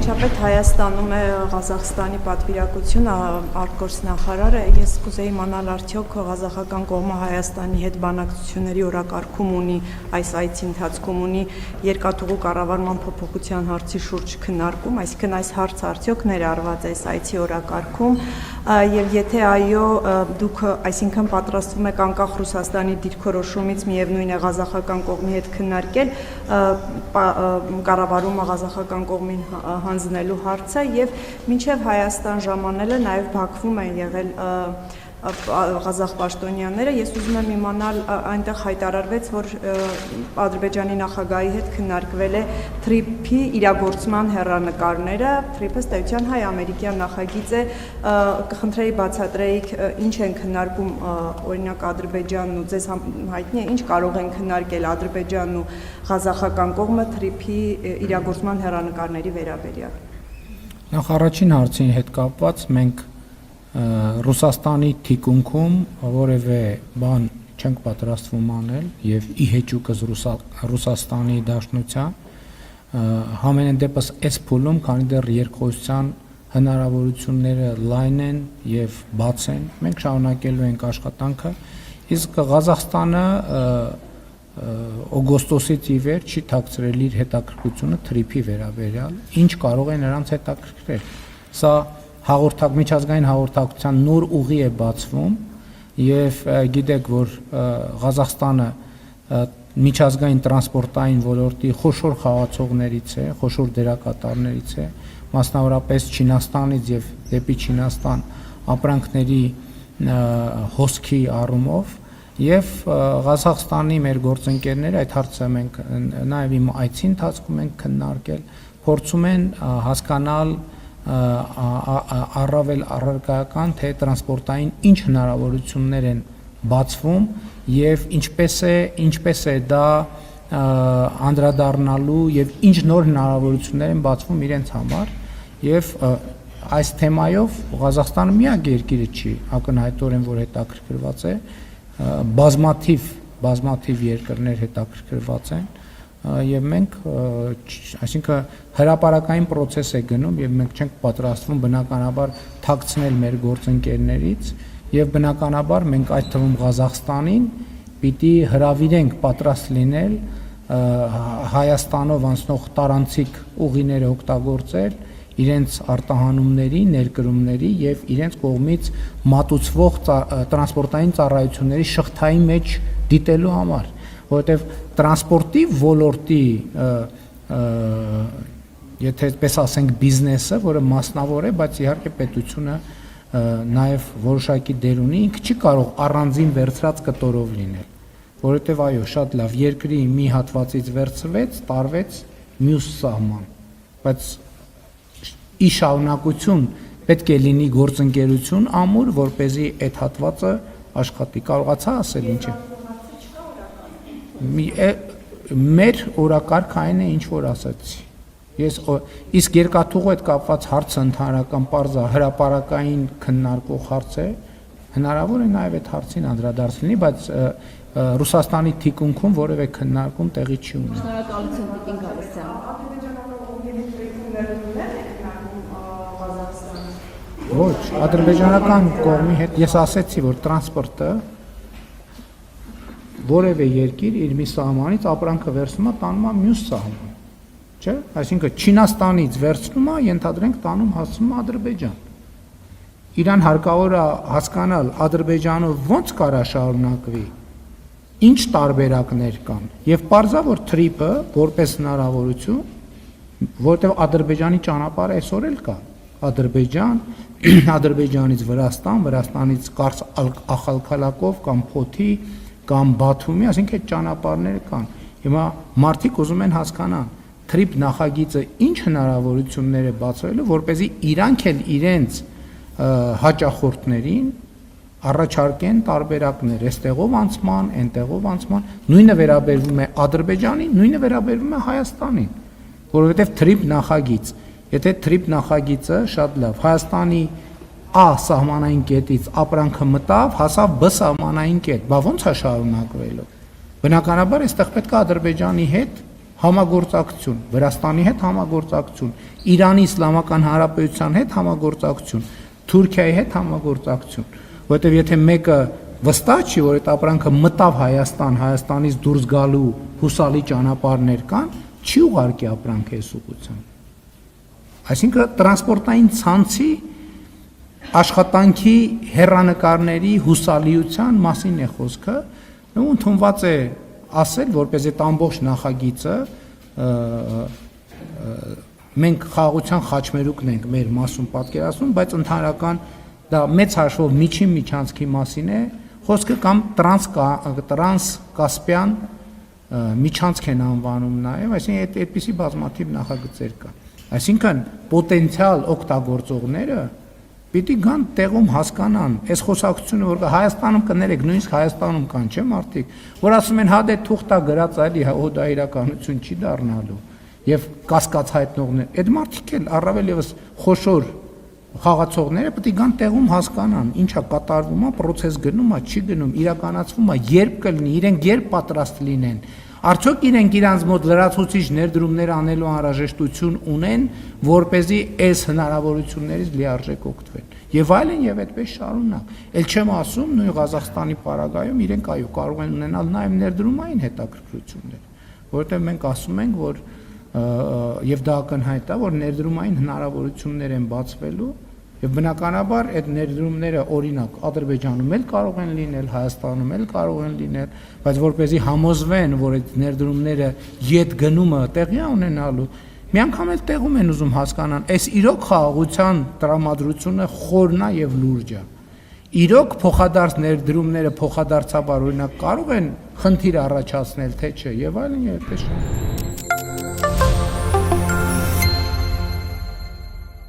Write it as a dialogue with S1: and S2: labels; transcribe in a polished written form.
S1: Անմիջապես Հայաստանում է Ղազախստանի պատվիրակությունը, արտգործնախարարը, ես կուզեի իմանալ արդյոք ղազախական կողմը Հայաստանի հետ բանակցությունների օրակարգում ունի, այս այցի ընթացքում ունի երկաթուղու կառավարման փոփոխության հարցի շուրջ քննարկում, այսինքն այս հարցը արդյոք ներառված է այս այցի օրակարգում, եւ եթե այո, դուք այսինքն պատրաստվում եք անկախ Ռուսաստանի դիրքորոշումից միևնույն է ղազախական կողմի հետ քննարկել կառավարումը ղազախական կողմին հանձնելու հարցը եւ մինչեւ Հայաստան ժամանելը նաեւ Բաքվում են եղել ղազախ պաշտոնյաները, ես ուզում եմ իմանալ, այնտեղ հայտարարվեց, որ Ադրբեջանի նախագահի հետ քննարկվել է թրիփի իրագործման հեռանկարները, թրիփը ըստ էության հայ-ամերիկյան նախագիծ է, կխնդրեի բացատրեիք, ինչ են քննարկում օրինակ Ադրբեջանն ու ձեզ հայտնի է, ինչ կարող են քննարկել Ադրբեջանն ու ղազախական կողմը թրիփի իրագործման հեռանկարների վերաբերյալ։
S2: Նախ առաջին հարցին հետ կապված մենք Ռուսաստանի թիկունքում որևէ բան չենք պատրաստվում անել եւ ի հեճուկս Ռուսաստանի Դաշնության համենայն դեպս այս փուլում, քանի դեռ երկխոսության հնարավորությունները լայն են եւ բաց են, մենք շարունակելու ենք աշխատանքը, իսկ Ղազախստանը օգոստոսից ի վեր չի թաքցրել իր հետաքրքրությունը թրիփի վերաբերյալ, ինչ կարող է նրանց հետաքրքրել։ Սա միջազգային հաղորդակցության նոր ուղի է բացվում եւ գիտեք, որ Ղազախստանը միջազգային տրանսպորտային ոլորտի խոշոր խաղացողներից է, խոշոր դերակատարներից է, մասնավորապես Չինաստանից եւ դեպի Չինաստան ապրանքների հոսքի առումով եւ Ղազախստանի մեր գործընկերները այդ հարցը մենք նաեւ իմ այցի ընթացքում ենք քննարկել, փորձում են հասկանալ առավել առարկայական թե տրանսպորտային ինչ հնարավորություններ են բացվում եւ ինչպես է դա անդրադառնալու եւ ինչ նոր հնարավորություններ են բացվում իրենց համար եւ այս թեմայով Ղազախստանը միակ երկիրը չի ակնհայտորեն որ հետաքրքրված է բազմաթիվ երկրներ հետաքրքրված են եւ մենք այսինքն հրապարակային process է գնում եւ մենք չենք պատրաստվում բնականաբար թաքցնել մեր գործընկերներից եւ բնականաբար մենք այդ թվում Ղազախստանին պիտի հրավիրենք պատրաստ լինել Հայաստանով անցնող տարանցիկ ուղիները օգտագործել իրենց արտահանումների, ներկրումների եւ իրենց կողմից մատուցվող տրանսպորտային ծառայությունների շղթայի մեջ դիտելու համար որովհետև տրանսպորտի ոլորտի եթե այդպես ասենք բիզնեսը, որը մասնավոր է, բայց իհարկե պետությունը նաև որոշակի դեր ունի, ինքը չի կարող առանձին վերցրած կտորով լինել, որովհետև այո, շատ լավ, երկրի մի հատվածից վերցրվեց, տարվեց մյուս սահման, բայց ի շարունակություն պետք է լինի գործընկերություն ամուր, որպեսզի այդ հատվածը աշխատի, կարողացա ասել ինչ է։ Մեր օրակարգ այն է ինչ որ ասացի իսկ երկաթուղու հետ կապված հարցը ընդհանրական պարզա հրապարակային քննարկող հարց է հնարավոր է նաև այդ հարցին անդրադարձ լինի բայց Ռուսաստանի թիկունքում որևէ քննարկում տեղի չի ունենում
S3: Շնորհակալություն Տիկին Գալստյան
S2: Ոչ ադրբեջանական կողմի հետ ես ասեցի որ տրանսպորտը որևէ երկիր իր մի սահմանից ապրանքը վերցնում է տանում է մյուս սահման չէ այսինքն Չինաստանից վերցնում է ենթադրենք տանում հասցնում է Ադրբեջան իրան հարկավոր է հասկանալ Ադրբեջանը ոնց կարա շարունակվի ինչ տարբերակներ կան եւ պարզա որ թրիփը որպես հնարավորություն որտեղ Ադրբեջանի ճանապարհը այսօր էլ կա Ադրբեջան Ադրբեջանից Վրաստան Վրաստանից Կարս Ախալքալակով կամ Փոթի կամ Բաթումի, այսինքն այդ ճանապարհները կան։ Հիմա մարդիկ ուզում են հասկանալ թրիփ նախագիծը ինչ հնարավորություններ է բացվելու, որպեսզի իրանք էլ իրենց հաճախորդներին առաջարկեն տարբերակներ, այստեղով անցման, այնտեղով անցման, նույնը վերաբերվում է Ադրբեջանին, նույնը վերաբերվում է Հայաստանին, որովհետև թրիփ նախագիծ, եթե թրիփ նախագիծը շատ լավ Հայաստանի A սահմանային կետից ապրանքը մտավ, հասավ B սահմանային կետ, բա ոնց է շարունակվելու։ Բնականաբար այստեղ պետք է Ադրբեջանի հետ համագործակցություն, Վրաստանի հետ համագործակցություն, Իրանի Իսլամական Հանրապետության հետ համագործակցություն, Թուրքիայի հետ համագործակցություն, որովհետև եթե մեկը վստահ չի, որ այդ ապրանքը մտավ Հայաստան, Հայաստանից դուրս գալու հուսալի ճանապարհներ կան, չի ուղարկի ապրանքը այս ուղղությամբ։ Այսինքն տրանսպորտային ցանցի աշխատանքի հեռանկարների հուսալիության մասին է խոսքը, ու ընդունված է ասել, որպես այդ ամբողջ նախագիծը մենք խաղաղության խաչմերուկն ենք մեր մասում պատկերացնում, բայց ընդհանրական դա մեծ հաշվով միջին միջանցքի մասին է խոսքը կամ տրանս-կասպյան միջանցք են անվանում նաև, այսինքն այդպիսի բազմաթիվ նախագծեր կա։ Այսինքն պոտենցիալ օգտագործողները պիտի գան տեղում հասկանան, այս խոսակցությունը, որ Հայաստանում կներեք, նույնիսկ Հայաստանում կան, չէ՞ մարդիկ, որ ասում են հա դե թուղթա գրած այլի, հա դա իրականություն չի դառնալու, եւ կասկած հայտնողներ, այդ մարդիկ էլ առավել եւս խոշոր խաղացողները պետք է գան տեղում հասկանան, ինչա կատարվում է, process գնում է, չի գնում, իրականացվում է, երբ կլինի, իրենք երբ պատրաստ լինեն, արդյոք իրենք իրանց մոտ լրացուցիչ ներդրումներ անելու անհրաժեշտություն ունեն, որպեսզի այս հնարավորություններից լիարժեք օգտվեն։ Եվ այլն եւ այդպես շարունակ։ Էլ չեմ ասում նույն Ղազախստանի պարագայում իրենք այո կարող են ունենալ նաեւ ներդրումային հետաքրքրություններ, որովհետեւ մենք ասում ենք, որ եւ դա ակնհայտ է, որ ներդրումային հնարավորություններ են բացվելու եւ բնականաբար այդ ներդրումները օրինակ Ադրբեջանում էլ կարող են լինել, Հայաստանում էլ կարող են լինել, բայց որպեսզի համոզվեն, որ այդ ներդրումները յետ գնումը տեղի է ունենալու, մի անգամ էլ տեղում են ուզում հասկանան, այս իրոք խաղաղության տրամադրությունը խորն է եւ լուրջ է։ Իրոք փոխադարձ ներդրումները փոխադարձաբար օրինակ կարող են խնդիր առաջացնել, թե չէ, եւ այլն եւ այդպես։